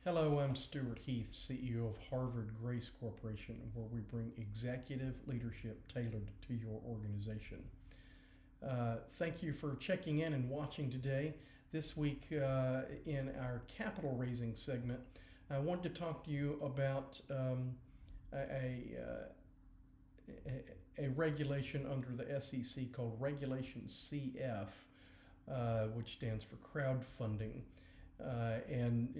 Hello, I'm Stewart Heath, CEO of Harvard Grace Corporation, where we bring executive leadership tailored to your organization. Thank you for checking in and watching today. This week, in our capital raising segment, I wanted to talk to you about a, a regulation under the SEC called Regulation CF, which stands for crowdfunding. And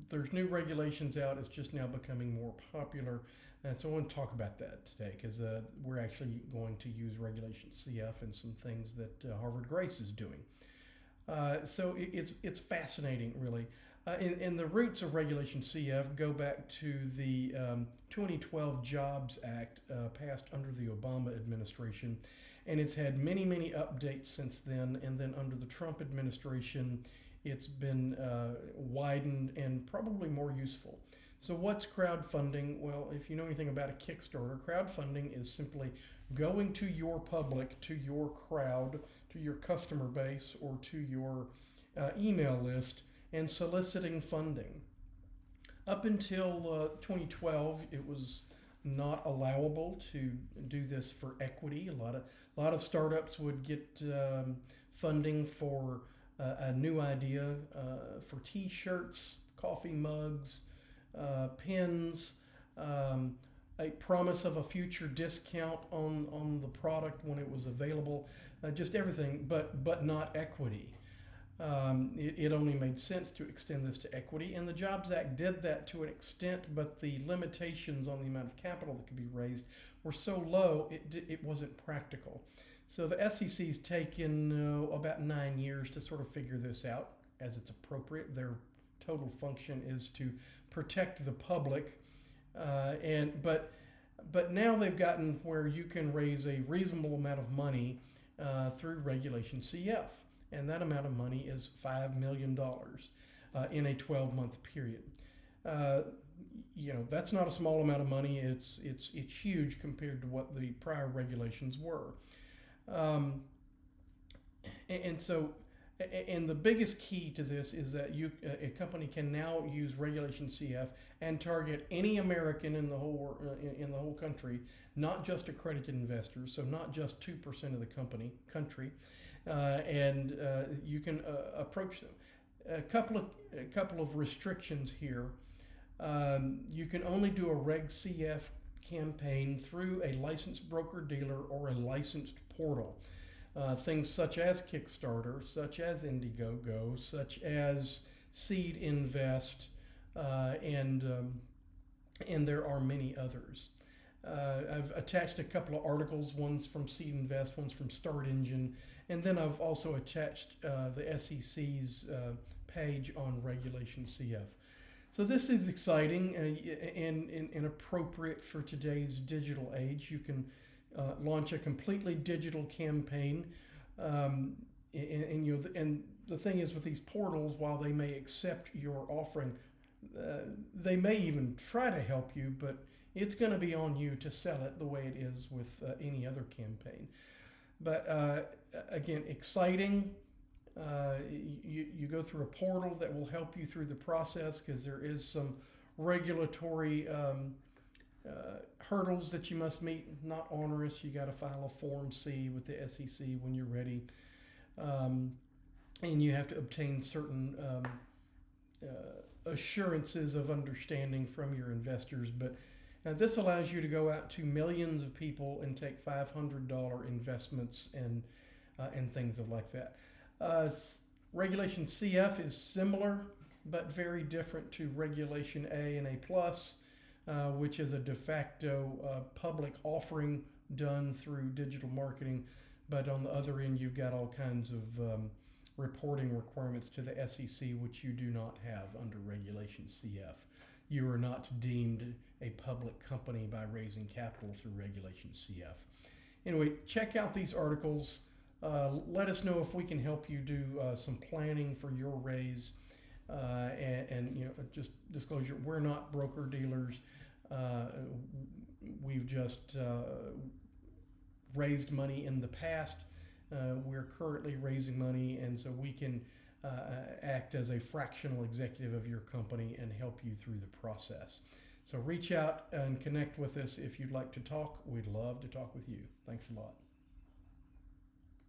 there's new regulations out. It's just now becoming more popular. And so I want to talk about that today because we're actually going to use Regulation CF and some things that Harvard Grace is doing. So it's fascinating, really. And the roots of Regulation CF go back to the 2012 Jobs Act passed under the Obama administration. And it's had many, many updates since then. And then under the Trump administration, it's been widened and probably more useful. So what's crowdfunding? Well, if you know anything about a Kickstarter, crowdfunding is simply going to your public, to your crowd, to your customer base, or to your email list and soliciting funding. Up until 2012, it was not allowable to do this for equity. A lot of startups would get funding for a new idea for T-shirts, coffee mugs, pins, a promise of a future discount on the product when it was available, just everything, but not equity. It only made sense to extend this to equity, and the Jobs Act did that to an extent, but the limitations on the amount of capital that could be raised were so low it wasn't practical. So the SEC's taken about 9 years to sort of figure this out as it's appropriate. Their total function is to protect the public, but now they've gotten where you can raise a reasonable amount of money through Regulation CF, and that amount of money is $5 million in a 12-month period. That's not a small amount of money. It's huge compared to what the prior regulations were. And the biggest key to this is that a company can now use Regulation CF and target any American in the whole country, not just accredited investors, so not just 2% of the country, and you can approach them. A couple of restrictions here. You can only do a Reg CF campaign through a licensed broker-dealer or a licensed portal. Things such as Kickstarter, such as Indiegogo, such as Seed Invest, and there are many others. I've attached a couple of articles. One's from Seed Invest, one's from Start Engine, and then I've also attached the SEC's page on Regulation CF. So this is exciting and appropriate for today's digital age. You can launch a completely digital campaign, and the thing is with these portals, while they may accept your offering, they may even try to help you, but it's going to be on you to sell it the way it is with any other campaign. But again, exciting. You go through a portal that will help you through the process because there is some regulatory hurdles that you must meet, not onerous. You got to file a Form C with the SEC when you're ready, and you have to obtain certain assurances of understanding from your investors. But this allows you to go out to millions of people and take $500 investments and things like that. Regulation CF is similar but very different to Regulation A and A+, which is a de facto public offering done through digital marketing. But on the other end, you've got all kinds of reporting requirements to the SEC, which you do not have under Regulation CF. You are not deemed a public company by raising capital through Regulation CF. Anyway, check out these articles. Let us know if we can help you do some planning for your raise. And just disclosure, we're not broker dealers. We've just raised money in the past. We're currently raising money, and so we can act as a fractional executive of your company and help you through the process. So reach out and connect with us if you'd like to talk. We'd love to talk with you. Thanks a lot.